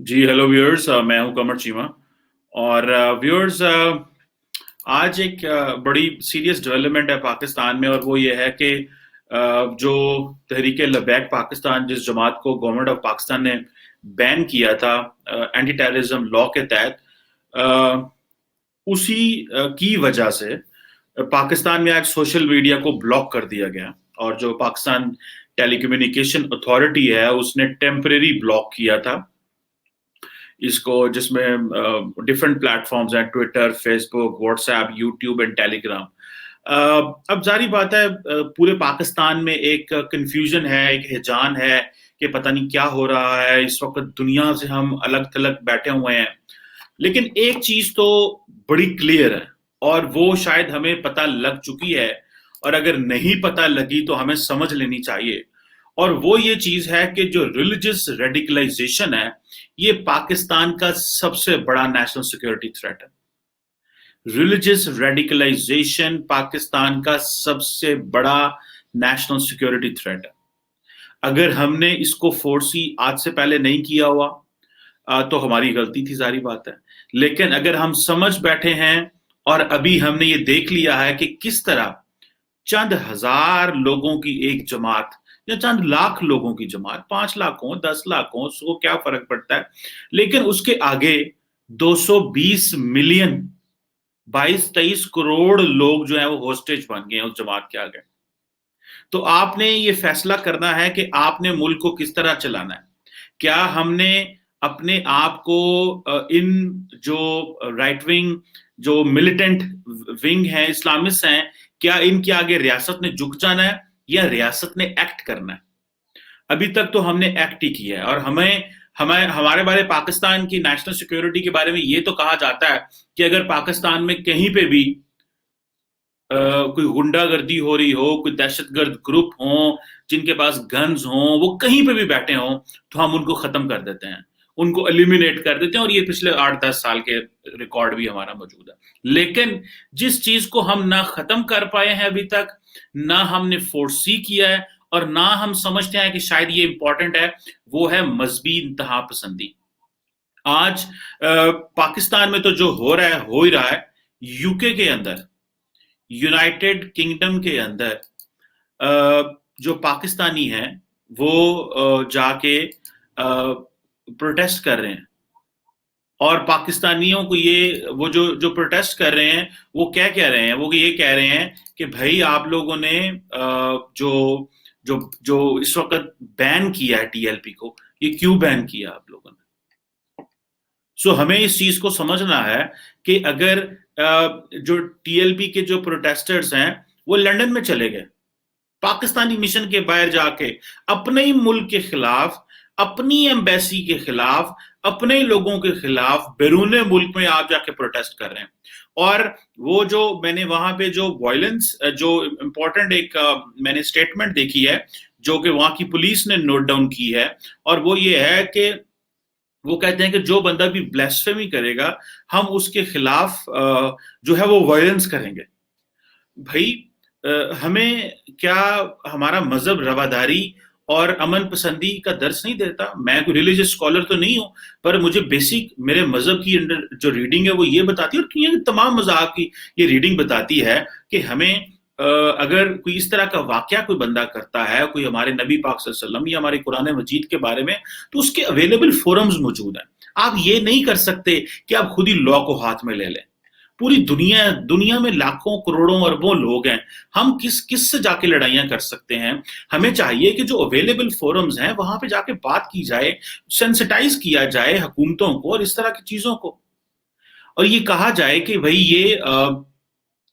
जी, hello viewers, मैं हूं कमर चीमा। और व्यूअर्स, आज एक बड़ी सीरियस डेवलपमेंट है पाकिस्तान में, और वो ये है कि जो तहरीक लबैक पाकिस्तान, जिस जमात को गवर्नमेंट ऑफ पाकिस्तान ने बैन किया था एंटी टेररिज्म लॉ के तहत, अ, उसी की वजह से पाकिस्तान में आज सोशल मीडिया को ब्लॉक कर दिया गया। और जो पाकिस्तान टेलीकम्युनिकेशन अथॉरिटी है, उसने टेम्परेरी ब्लॉक किया था इसको, जिसमें डिफरेंट प्लेटफॉर्म्स हैं, Twitter, Facebook, WhatsApp, YouTube and Telegram. अब जारी बात है, पूरे पाकिस्तान में एक कंफ्यूजन है, एक हिजान है कि पता नहीं क्या हो रहा है। इस वक्त दुनिया से हम अलग थलग बैठे हुए हैं, लेकिन एक चीज तो बड़ी क्लियर है, और वो शायद हमें पता लग चुकी है, और अगर नहीं पता लगी तो हमें समझ लेनी चाहिए। और वो ये चीज है कि जो रिलीजियस रेडिकलाइजेशन है, ये पाकिस्तान का सबसे बड़ा नेशनल सिक्योरिटी थ्रेट है। रिलीजियस रेडिकलाइजेशन पाकिस्तान का सबसे बड़ा नेशनल सिक्योरिटी थ्रेट है। अगर हमने इसको फोर्सी आज से पहले नहीं किया हुआ, तो हमारी गलती थी, सारी बात है। लेकिन अगर हम समझ बैठे हैं, और अभी हमने ये देख लिया है कि किस तरह चंद हजार लोगों की एक जमात, या चंद लाख लोगों की जमात, 5 लाख हो, 10 लाख हो, उसको क्या फर्क पड़ता है, लेकिन उसके आगे 220 मिलियन, 22-23 करोड़ लोग जो है वो होस्टेज बन गए हैं उस जमात के आगे। तो आपने ये फैसला करना है कि आपने मुल्क को किस तरह चलाना है। क्या हमने अपने आप को इन जो राइट विंग, जो मिलिटेंट विंग है, इस्लामिस्ट हैं, क्या इनके आगे रियासत ने झुक जाना है, या रियासत ने एक्ट करना है? अभी तक तो हमने एक्ट ही किया है। और हमें हमें हमारे बारे पाकिस्तान की नेशनल सिक्योरिटी के बारे में ये तो कहा जाता है कि अगर पाकिस्तान में कहीं पे भी कोई गुंडागर्दी हो रही हो, कोई दहशतगर्द ग्रुप हो जिनके पास गन्स हो, वो कहीं पे भी बैठे हो, तो हम उनको खत्म कर देते हैं, उनको एलिमिनेट कर देते हैं। और ये पिछले 8-10 साल के रिकॉर्ड भी हमारा मौजूद है। लेकिन जिस चीज को हम ना खत्म कर पाए हैं अभी तक, ना हमने फोर्सी किया है, और ना हम समझते हैं कि शायद ये इंपॉर्टेंट है, वो है मजहबी इंतहा पसंदी। आज पाकिस्तान में तो जो हो रहा है, हो ही रहा है। यूके के अंदर, यूनाइटेड किंगडम के अंदर, जो पाकिस्तानी हैं वो जाके प्रोटेस्ट कर रहे हैं। और पाकिस्तानियों को ये, वो जो जो प्रोटेस्ट कर रहे हैं, वो क्या कह रहे हैं, वो ये कह रहे हैं कि भाई आप लोगों ने जो जो जो इस वक्त बैन किया है टीएलपी को, ये क्यों बैन किया आप लोगों ने? हमें इस चीज को समझना है कि अगर जो टीएलपी के जो प्रोटेस्टर्स हैं वो लंदन में चले गए, पाकिस्तानी मिशन के बाहर जाके अपने ही मुल्क के खिलाफ, अपनी एम्बेसी के खिलाफ, अपने ही लोगों के खिलाफ बैरून मुल्क में आप जाके प्रोटेस्ट कर रहे हैं। और वो जो मैंने वहां पे जो वायलेंस, जो इम्पोर्टेंट एक मैंने स्टेटमेंट देखी है, जो कि वहां की पुलिस ने नोट डाउन की है, और वो ये है कि वो कहते हैं कि जो बंदा भी ब्लेस्फेमी करेगा, हम उसके खिलाफ जो है वो वायलेंस करेंगे। भाई, हमें क्या हमारा मजहब रवादारी और अमन पसंदी का दर्स नहीं देता? मैं कोई रिलीजियस स्कॉलर तो नहीं हूं, पर मुझे बेसिक मेरे मजहब की जो रीडिंग है वो ये बताती है, और दुनिया के तमाम मजहब की ये रीडिंग बताती है कि हमें अगर कोई इस तरह का वाकया कोई बंदा करता है, कोई हमारे नबी पाक सल्लल्लाहु अलैहि वसल्लम या हमारे कुरान मजीद के बारे में, तो उसके अवेलेबल फोरम्स मौजूद हैं। आप ये नहीं कर सकते कि आप खुद ही लॉ को हाथ में ले लें। पूरी दुनिया दुनिया में लाखों करोड़ों अरबों लोग हैं, हम किस किस से जाके लड़ाइयां कर सकते हैं? हमें चाहिए कि जो अवेलेबल फोरम्स हैं वहां पे जाके बात की जाए, सेंसिटाइज किया जाए हुकूमतों को और इस तरह की चीजों को, और ये कहा जाए कि भाई ये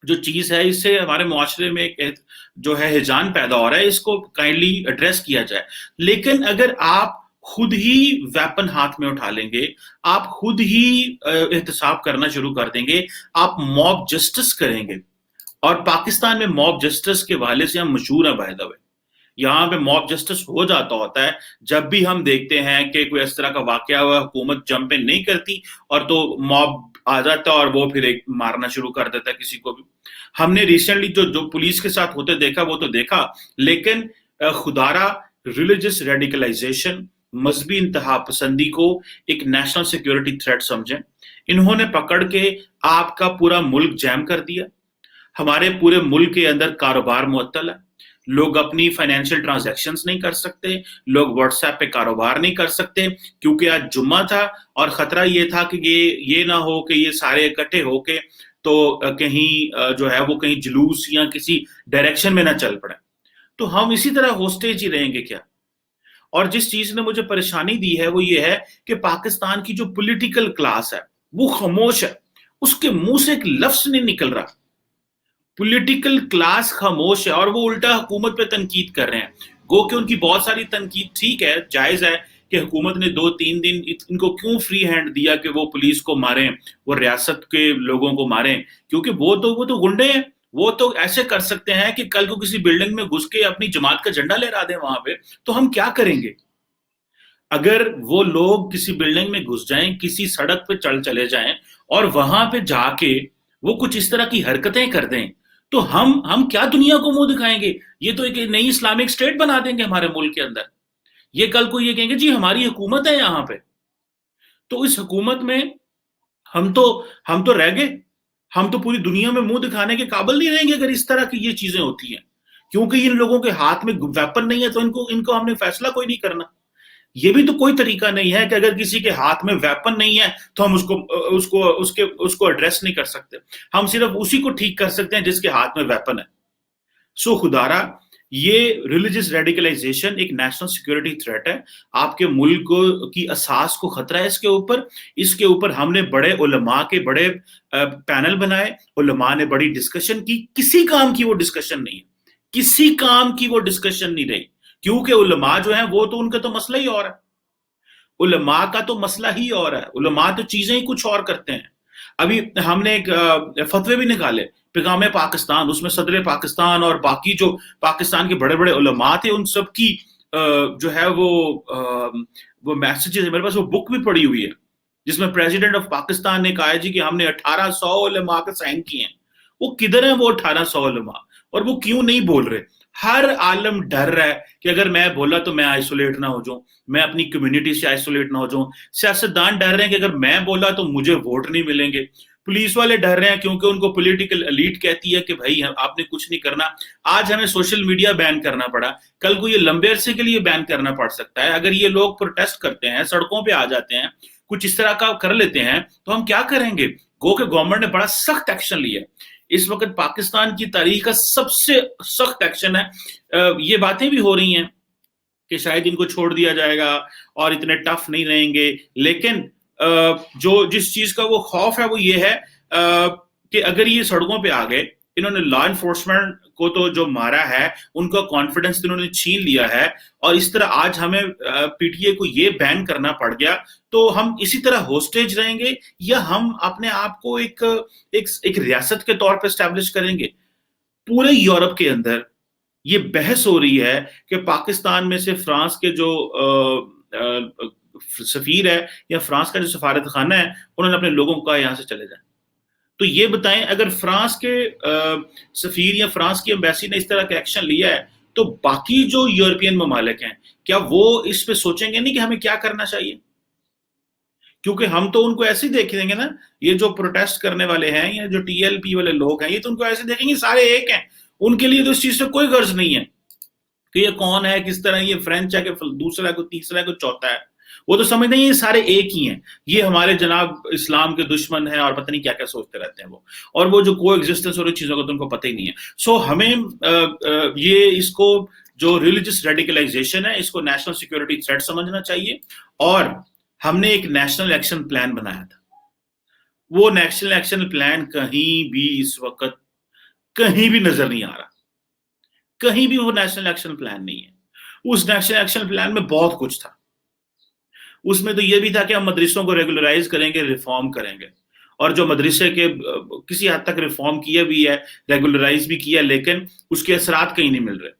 जो चीज है, इससे हमारे मुआशरे में एक जो है हिजान पैदा हो रहा है, इसको काइंडली एड्रेस किया जाए। लेकिन अगर आप खुद ही वेपन हाथ में उठा लेंगे, आप खुद ही एहतसाब करना शुरू कर देंगे, आप मॉब जस्टिस करेंगे, और पाकिस्तान में मॉब जस्टिस के वाले से हम मशहूर है बाय द वे। यहाँ पे मॉब जस्टिस हो जाता होता है जब भी हम देखते हैं कि कोई इस तरह का वाकया हुआ, हुकूमत जंप इन नहीं करती, और तो मॉब आ जाता है और वो फिर एक मारना शुरू कर देता है किसी को भी। हमने रिसेंटली जो जो पुलिस के साथ होते देखा वो तो देखा, लेकिन खुदारा रिलीजियस रेडिकलाइजेशन मजहबी इंतहा पसंदी को एक नेशनल सिक्योरिटी थ्रेट समझें। इन्होंने पकड़ के आपका पूरा मुल्क जैम कर दिया। हमारे पूरे मुल्क के अंदर कारोबार मुअत्तल है, लोग अपनी फाइनेंशियल ट्रांजैक्शंस नहीं कर सकते, लोग व्हाट्सएप पे कारोबार नहीं कर सकते, क्योंकि आज जुम्मा था और खतरा ये था कि ये ना हो कि ये सारे इकट्ठे होके तो कहीं जो है वो कहीं जुलूस या किसी डायरेक्शन में ना चल पड़े। तो हम इसी तरह होस्टेज ही रहेंगे क्या? और जिस चीज ने मुझे परेशानी दी है वो ये है कि पाकिस्तान की जो पॉलिटिकल क्लास है वो खामोश है, उसके मुंह से एक लफ्ज नहीं निकल रहा। पॉलिटिकल क्लास खामोश है और वो उल्टा हुकूमत पे तनकीद कर रहे हैं। गो कि उनकी बहुत सारी तनकीद ठीक है, जायज है कि हुकूमत ने 2-3 दिन इनको क्यों फ्री हैंड दिया कि वो पुलिस को मारें, वो रियासत के लोगों को मारें, क्योंकि वो तो गुंडे हैं। वो तो ऐसे कर सकते हैं कि कल को किसी बिल्डिंग में घुस के अपनी जमात का झंडा लहरा दें वहां पे, तो हम क्या करेंगे? अगर वो लोग किसी बिल्डिंग में घुस जाएं, किसी सड़क पे चले जाएं और वहां पे जाके वो कुछ इस तरह की हरकतें कर दें, तो हम क्या दुनिया को मुंह दिखाएंगे? ये तो एक नई इस्लामिक स्टेट बना देंगे हमारे मुल्क के अंदर। ये कल को ये कहेंगे जी हमारी हुकूमत है यहाँ पे। तो इस हुकूमत में हम तो हम तो रह गए, हम तो पूरी दुनिया में मुंह दिखाने के काबिल नहीं रहेंगे अगर इस तरह की ये चीजें होती हैं। क्योंकि इन लोगों के हाथ में वेपन नहीं है तो इनको इनको हमने फैसला कोई नहीं करना। ये भी तो कोई तरीका नहीं है कि अगर किसी के हाथ में वेपन नहीं है तो हम उसको एड्रेस नहीं कर सकते। हम सिर्फ उसी को ठीक कर सकते हैं जिसके हाथ में वेपन है। सो खुदारा, ये रिलीजियस रेडिकलाइजेशन एक नेशनल सिक्योरिटी थ्रेट है, आपके मुल्क की असास को खतरा है इसके ऊपर हमने बड़े उलमा के बड़े पैनल बनाए, उलमा ने बड़ी डिस्कशन की, किसी काम की वो डिस्कशन नहीं है, किसी काम की वो डिस्कशन नहीं रही, क्योंकि उलमा जो है वो तो उनका तो मसला ही और है, उलमा का तो मसला ही और है, उलमा तो चीजें ही कुछ और करते हैं। अभी हमने एक फतवे भी निकाले पैगाम पाकिस्तान, उसमें सदर पाकिस्तान और बाकी जो पाकिस्तान के बड़े बड़े उलमा थे उन सब की जो है वो मैसेजेस, मेरे पास वो बुक भी पड़ी हुई है जिसमें प्रेसिडेंट ऑफ पाकिस्तान ने कहा है जी कि हमने 1800 उलमा के साइन किए हैं। वो किधर है वो 1800 उलमा, और वो क्यों नहीं बोल रहे? हर आलम डर रहा है कि अगर मैं बोला तो मैं आइसोलेट ना हो जाऊं, मैं अपनी कम्युनिटी से आइसोलेट ना हो जाऊं। सियासतदान डर रहे हैं कि अगर मैं बोला तो मुझे वोट नहीं मिलेंगे। पुलिस वाले डर रहे हैं क्योंकि उनको पॉलिटिकल एलीट कहती है कि भाई आपने कुछ नहीं करना। आज हमें सोशल मीडिया बैन करना पड़ा, कल को ये लंबे अरसे के लिए बैन करना पड़ सकता है। अगर ये लोग प्रोटेस्ट करते हैं, सड़कों पे आ जाते हैं, कुछ इस तरह का कर लेते हैं, तो हम क्या करेंगे? गो के गवर्नमेंट ने बड़ा सख्त एक्शन लिया है। इस वक्त पाकिस्तान की तारीख का सबसे सख्त एक्शन है। ये बातें भी हो रही हैं कि शायद इनको छोड़ दिया जाएगा और इतने टफ नहीं रहेंगे, लेकिन जो जिस चीज का वो खौफ है वो ये है कि अगर ये सड़कों पे आ गए, इन्होंने लॉ एनफोर्समेंट को तो जो मारा है, उनका कॉन्फिडेंस तो इन्होंने छीन लिया है, और इस तरह आज हमें पीटीए को ये बैन करना पड़ गया, तो हम इसी तरह होस्टेज रहेंगे या हम अपने आप को एक रियासत के तौर पर स्टैब्लिश करेंगे? पूरे यूरोप के अंदर ये बहस हो रही है कि पाकिस्तान में से फ्रांस के जो सफीर है या फ्रांस का जो सफारत खाना है, उन्होंने अपने लोगों को कहा यहां से चले जाएं। तो ये बताएं, अगर फ्रांस के सफीर या फ्रांस की एम्बेसी ने इस तरह का एक्शन लिया है, तो बाकी जो यूरोपियन ममालिक हैं, क्या वो इस पे सोचेंगे नहीं कि हमें क्या करना चाहिए? क्योंकि हम तो उनको ऐसे ही देखेंगे ना, ये जो प्रोटेस्ट करने वाले हैं या जो टीएलपी वाले लोग हैं, ये तो उनको ऐसे देखेंगे सारे एक हैं। उनके लिए तो इस चीज से कोई गर्ज नहीं है कि ये कौन है, किस तरह, ये फ्रेंच है कि दूसरा है, कोई तीसरा है, कोई चौथा है। वो तो समझते हैं ये सारे एक ही हैं, ये हमारे जनाब इस्लाम के दुश्मन है, और पता नहीं क्या क्या सोचते रहते हैं वो, और वो जो को एग्जिस्टेंस और चीजों का तो उनको पता ही नहीं है। सो हमें ये इसको जो रिलीजियस रेडिकलाइजेशन है, इसको नेशनल सिक्योरिटी थ्रेट समझना चाहिए। और हमने एक नेशनल एक्शन प्लान बनाया था, वो नेशनल एक्शन प्लान कहीं भी इस वक्त कहीं भी नजर नहीं आ रहा, कहीं भी वो नेशनल एक्शन प्लान नहीं है। उस नेशनल एक्शन प्लान में बहुत कुछ था, उसमें तो ये भी था कि हम मदरसों को रेगुलराइज करेंगे, रिफॉर्म करेंगे, और जो मदरसे के किसी हद तक रिफॉर्म किया भी है, रेगुलराइज भी किया, लेकिन उसके असरात कहीं नहीं मिल रहे।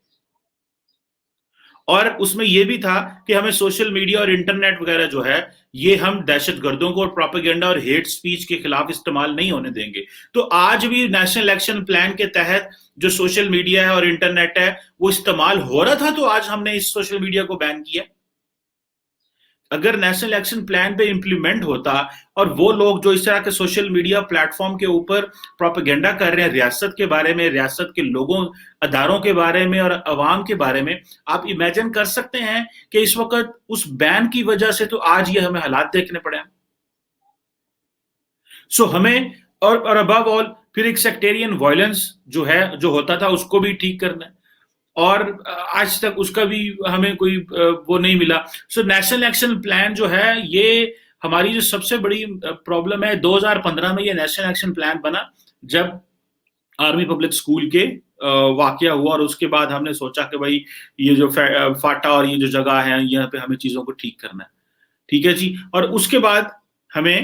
और उसमें यह भी था कि हमें सोशल मीडिया और इंटरनेट वगैरह जो है, ये हम दहशतगर्दों को और प्रोपेगेंडा और हेट स्पीच के खिलाफ इस्तेमाल नहीं होने देंगे। तो आज भी नेशनल एक्शन प्लान के तहत जो सोशल मीडिया है और इंटरनेट है वो इस्तेमाल हो रहा था, तो आज हमने इस सोशल मीडिया को बैन किया। اگر نیشنل ایکشن پلان پہ امپلیمنٹ ہوتا اور وہ لوگ جو اس طرح کے سوشل میڈیا پلیٹ فارم کے اوپر پروپیگنڈا کر رہے ہیں ریاست کے بارے میں، ریاست کے لوگوں اداروں کے بارے میں اور عوام کے بارے میں، آپ امیجن کر سکتے ہیں کہ اس وقت اس بین کی وجہ سے تو آج یہ ہمیں حالات دیکھنے پڑے ہیں. سو ہمیں اور ابو آل پھر ایک سیکٹیرین وائلنس جو ہے جو ہوتا تھا اس کو بھی ٹھیک کرنا ہے، اور آج تک اس کا بھی ہمیں کوئی وہ نہیں ملا. سو نیشنل ایکشن پلان جو ہے یہ ہماری جو سب سے بڑی پرابلم ہے. 2015 میں یہ نیشنل ایکشن پلان بنا جب آرمی پبلک اسکول کے واقعہ ہوا، اور اس کے بعد ہم نے سوچا کہ بھائی یہ جو فاٹا اور یہ جو جگہ ہے یہاں پہ ہمیں چیزوں کو ٹھیک کرنا ہے. ٹھیک ہے جی. اور اس کے بعد ہمیں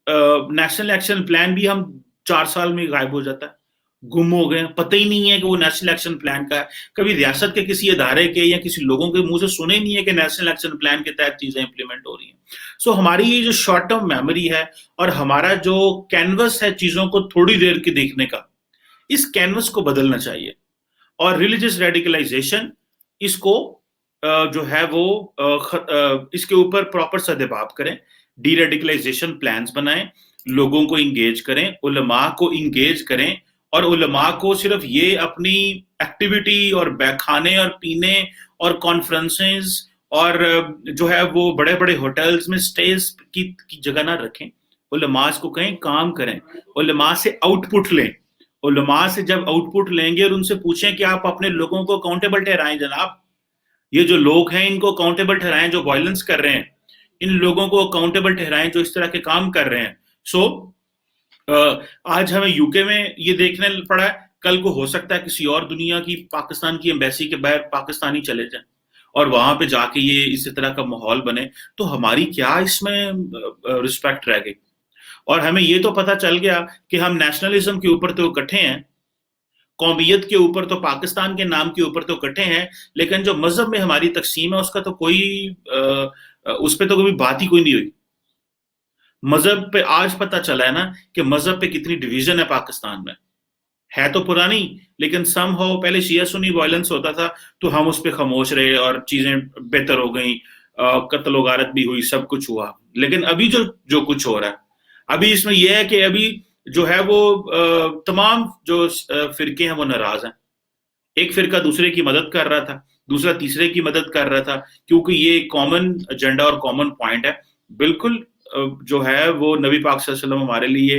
نیشنل ایکشن پلان بھی ہم 4 سال میں غائب ہو جاتا ہے، گم ہو گئے، پتہ ہی نہیں ہے کہ وہ نیشنل ایکشن پلان کا ہے. کبھی ریاست کے کسی ادارے کے یا کسی لوگوں کے منہ سے سنے نہیں ہے کہ نیشنل ایکشن پلان کے تحت چیزیں امپلیمنٹ ہو رہی ہیں. سو ہماری یہ جو شارٹ ٹرم میموری ہے اور ہمارا جو کینوس ہے چیزوں کو تھوڑی دیر کے دیکھنے کا، اس کینوس کو بدلنا چاہیے. اور ریلیجس ریڈیکلائزیشن اس کو جو ہے وہ اس کے اوپر پراپر سدباب کریں، ڈی ریڈیکلائزیشن پلانز بنائیں، لوگوں کو انگیج کریں، علماء کو انگیج کریں، اور علماء کو صرف یہ اپنی ایکٹیویٹی اور کھانے اور پینے اور کانفرنسز اور جو ہے وہ بڑے بڑے ہوٹلز میں سٹیز کی جگہ نہ رکھیں. علماء کو کہیں کام کریں، علماء سے آؤٹ پٹ لیں. علماء سے جب آؤٹ پٹ لیں گے اور ان سے پوچھیں کہ آپ اپنے لوگوں کو اکاؤنٹیبل ٹھہرائیں، جناب یہ جو لوگ ہیں ان کو اکاؤنٹیبل ٹھہرائیں جو وائلنس کر رہے ہیں، ان لوگوں کو اکاؤنٹیبل ٹھہرائیں جو اس طرح کے کام کر رہے ہیں. سو آج ہمیں یو کے میں یہ دیکھنے پڑا ہے، کل کو ہو سکتا ہے کسی اور دنیا کی پاکستان کی ایمبیسی کے باہر پاکستانی چلے جائیں اور وہاں پہ جا کے یہ اسی طرح کا ماحول بنے، تو ہماری کیا اس میں رسپیکٹ رہ گئی. اور ہمیں یہ تو پتہ چل گیا کہ ہم نیشنلزم کے اوپر تو اکٹھے ہیں، قومیت کے اوپر تو پاکستان کے نام کے اوپر تو اکٹھے ہیں، لیکن جو مذہب میں ہماری تقسیم ہے اس کا تو کوئی اس پہ تو کبھی بات ہی کوئی نہیں ہوئی. مذہب پہ آج پتہ چلا ہے نا کہ مذہب پہ کتنی ڈویژن ہے پاکستان میں. ہے تو پرانی، لیکن سم ہو پہلے شیعہ سنی وائلنس ہوتا تھا تو ہم اس پہ خاموش رہے اور چیزیں بہتر ہو گئیں، قتل و غارت بھی ہوئی، سب کچھ ہوا. لیکن ابھی جو کچھ ہو رہا ہے ابھی اس میں یہ ہے کہ ابھی جو ہے وہ تمام جو فرقے ہیں وہ ناراض ہیں. ایک فرقہ دوسرے کی مدد کر رہا تھا، دوسرا تیسرے کی مدد کر رہا تھا، کیونکہ یہ ایک کامن ایجنڈا اور کامن پوائنٹ ہے. بالکل جو ہے وہ نبی پاک صلی اللہ علیہ وسلم ہمارے لیے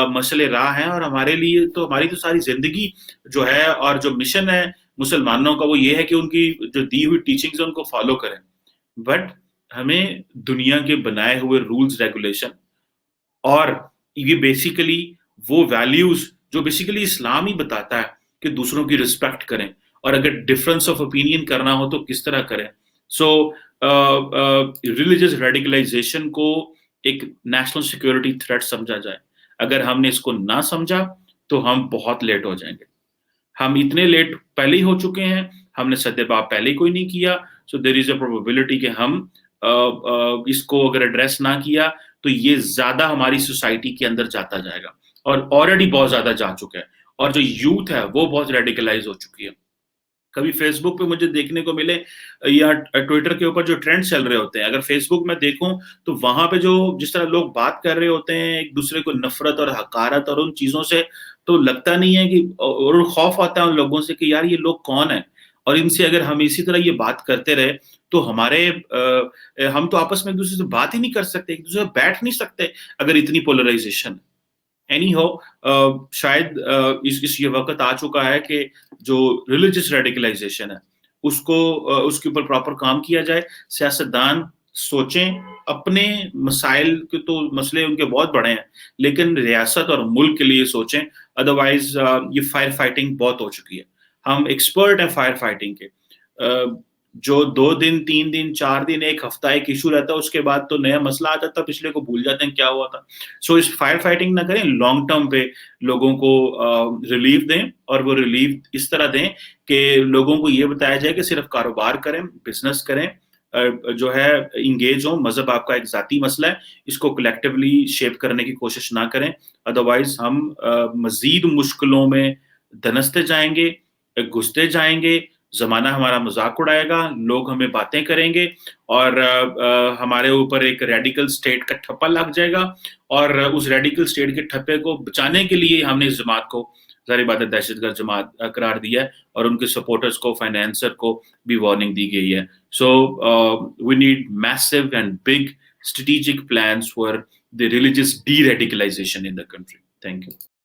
مسئلے راہ ہیں، اور ہمارے لیے تو ہماری تو ساری زندگی جو ہے اور جو مشن ہے مسلمانوں کا وہ یہ ہے کہ ان کی جو دی ہوئی ٹیچنگز ہیں ان کو فالو کریں. بٹ ہمیں دنیا کے بنائے ہوئے رولز ریگولیشن اور یہ بیسیکلی وہ ویلیوز جو بیسیکلی اسلام ہی بتاتا ہے کہ دوسروں کی رسپیکٹ کریں، اور اگر ڈفرنس آف اوپینین کرنا ہو تو کس طرح کریں. سو ریلیجس ریڈیکلائزیشن کو ایک نیشنل سیکورٹی تھریٹ سمجھا جائے. اگر ہم نے اس کو نہ سمجھا تو ہم بہت لیٹ ہو جائیں گے. ہم اتنے لیٹ پہلے ہی ہو چکے ہیں، ہم نے سدباب پہلے ہی کوئی نہیں کیا. سو دیر از اے پروبیبلٹی کہ ہم اس کو اگر ایڈریس نہ کیا تو یہ زیادہ ہماری سوسائٹی کے اندر جاتا جائے گا، اور آلریڈی بہت زیادہ جا چکا ہے. اور جو یوتھ ہے وہ بہت ریڈیکلائز ہو چکی ہے. کبھی فیس بک پہ مجھے دیکھنے کو ملے یا ٹویٹر کے اوپر جو ٹرینڈ چل رہے ہوتے ہیں، اگر فیس بک میں دیکھوں تو وہاں پہ جو جس طرح لوگ بات کر رہے ہوتے ہیں ایک دوسرے کو نفرت اور حقارت اور ان چیزوں سے، تو لگتا نہیں ہے کہ، اور خوف آتا ہے ان لوگوں سے کہ یار یہ لوگ کون ہیں، اور ان سے اگر ہم اسی طرح یہ بات کرتے رہے تو ہم تو آپس میں ایک دوسرے سے بات ہی نہیں کر سکتے، ایک دوسرے سے بیٹھ نہیں سکتے اگر اتنی پولرائزیشن. اینی ہو شاید اس یہ وقت آ چکا ہے کہ جو ریلیجس ریڈیکلائزیشن ہے اس کے اوپر پراپر کام کیا جائے. سیاستدان سوچیں، اپنے مسائل کے تو مسئلے ان کے بہت بڑے ہیں لیکن ریاست اور ملک کے لیے سوچیں. ادروائز یہ فائر فائٹنگ بہت ہو چکی ہے. ہم ایکسپرٹ ہیں فائر فائٹنگ کے، جو 2 دن 3 دن 4 دن ایک ہفتہ ایک ایشو رہتا ہے، اس کے بعد تو نیا مسئلہ آ جاتا ہے، پچھلے کو بھول جاتے ہیں کیا ہوا تھا. سو اس فائر فائٹنگ نہ کریں، لانگ ٹرم پہ لوگوں کو ریلیف دیں، اور وہ ریلیف اس طرح دیں کہ لوگوں کو یہ بتایا جائے کہ صرف کاروبار کریں، بزنس کریں، جو ہے انگیج ہوں. مذہب آپ کا ایک ذاتی مسئلہ ہے، اس کو کلیکٹیولی شیپ کرنے کی کوشش نہ کریں. ادروائز ہم مزید مشکلوں میں دھنستے جائیں گے، گھستے جائیں گے، زمانہ ہمارا مذاق اڑائے گا, لوگ ہمیں باتیں کریں گے, اور ہمارے اوپر ایک ریڈیکل اسٹیٹ کا ٹھپا لگ جائے گا, اور اس ریڈیکل اسٹیٹ کے ٹھپے کو بچانے کے لیے ہم نے اس جماعت کو ظاہر بات ہے دہشت گرد جماعت قرار دیا ہے, اور ان کے سپورٹرز کو, فائنینسر کو بھی وارننگ دی گئی ہے. So we need massive and big strategic plans for the religious de-radicalization in the country. Thank you.